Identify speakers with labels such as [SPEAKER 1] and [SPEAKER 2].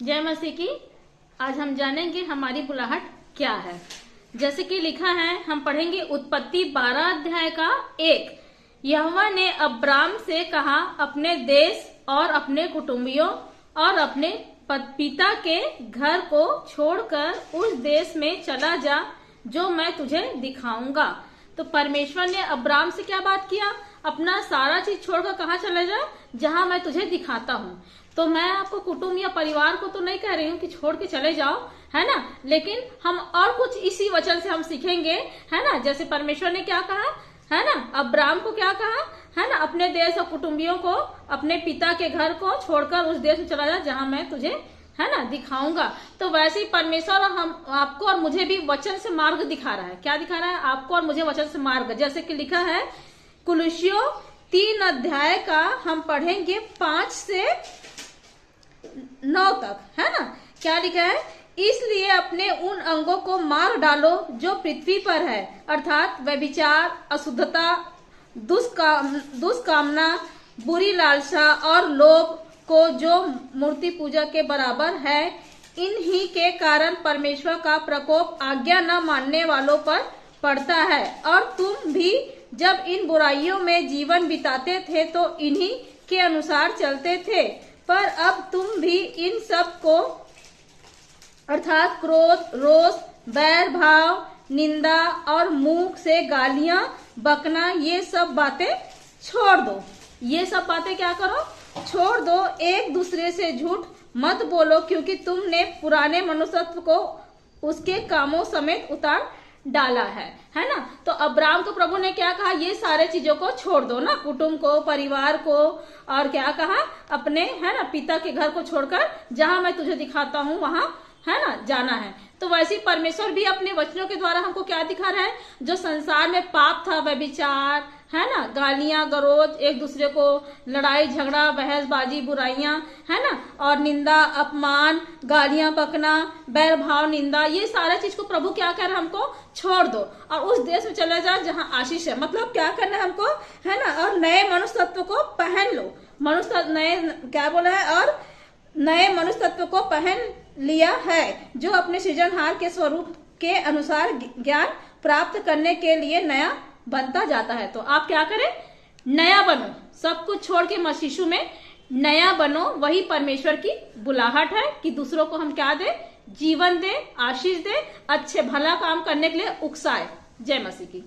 [SPEAKER 1] जय मसीह की। आज हम जानेंगे हमारी बुलाहट क्या है। जैसे कि लिखा है, हम पढ़ेंगे उत्पत्ति 12 अध्याय का 1। यहोवा ने अब्राम से कहा, अपने देश और अपने कुटुंबियों और अपने पिता के घर को छोड़कर उस देश में चला जा जो मैं तुझे दिखाऊंगा। तो परमेश्वर ने अब्राम से क्या बात किया? अपना सारा चीज छोड़कर कहाँ चले जा? जहां मैं तुझे दिखाता हूँ। तो मैं आपको कुटुंब या परिवार को तो नहीं कह रही हूँ कि छोड़ के चले जाओ, है ना, लेकिन हम और कुछ इसी वचन से हम सीखेंगे, है ना। जैसे परमेश्वर ने क्या कहा, है ना, अब्राम को क्या कहा, है ना, अपने देश और कुटुंबियों को, अपने पिता के घर को छोड़कर उस देश में चला जा जहां मैं तुझे, है ना, दिखाऊंगा। तो वैसे ही परमेश्वर हम आपको और मुझे भी वचन से मार्ग दिखा रहा है। क्या दिखा रहा है? आपको और मुझे वचन से मार्ग। जैसे कि लिखा है कुलुस्सियों 3 अध्याय का हम पढ़ेंगे 5 से 9 तक, है ना। क्या लिखा है? इसलिए अपने उन अंगों को मार डालो जो पृथ्वी पर है, अर्थात व्यभिचार, अशुद्धता, दुष्कामना, बुरी लालसा और लोभ को, जो मूर्ति पूजा के बराबर है। इन्हीं के कारण परमेश्वर का प्रकोप आज्ञा न मानने वालों पर पड़ता है। और तुम भी जब इन बुराइयों में जीवन बिताते थे तो इन्हीं के अनुसार चलते थे, पर अब तुम भी इन सब को, अर्थात क्रोध, रोष, बैर भाव, निंदा और मुंह से गालियां बकना, ये सब बातें छोड़ दो। ये सब बातें क्या करो? छोड़ दो। एक दूसरे से झूठ मत बोलो, क्योंकि तुमने पुराने मनुष्यत्व को उसके कामों समेत उतार डाला है ना। तो अब्राम को प्रभु ने क्या कहा? ये सारे चीजों को छोड़ दो ना, कुटुंब को, परिवार को, और क्या कहा? अपने, है ना, पिता के घर को छोड़कर जहां मैं तुझे दिखाता हूं वहां, है ना, जाना है। तो वैसे ही परमेश्वर भी अपने वचनों के द्वारा हमको क्या दिखा रहा है? जो संसार में पाप था, व्यभिचार, है ना, गालियां गलौज, एक दूसरे को लड़ाई झगड़ा, बहसबाजी, बुराइयां, है ना, और निंदा, अपमान, गालियां बकना, बैर भाव, निंदा, ये सारे चीज को प्रभु क्या कर रहा है? हमको छोड़ दो और उस देश में चले जाओ जहां आशीष है। मतलब क्या करना है हमको, है ना, और नए मनुष्य तत्व को पहन लो। मनुष्य नए क्या बोला है? और नए मनुष्य तत्व को पहन लिया है, जो अपने सृजनहार के स्वरूप के अनुसार ज्ञान प्राप्त करने के लिए नया बनता जाता है। तो आप क्या करें? नया बनो, सब कुछ छोड़ के मसीह में नया बनो। वही परमेश्वर की बुलाहट है कि दूसरों को हम क्या दे? जीवन दे, आशीष दे, अच्छे भला काम करने के लिए उकसाए। जय मसीह की।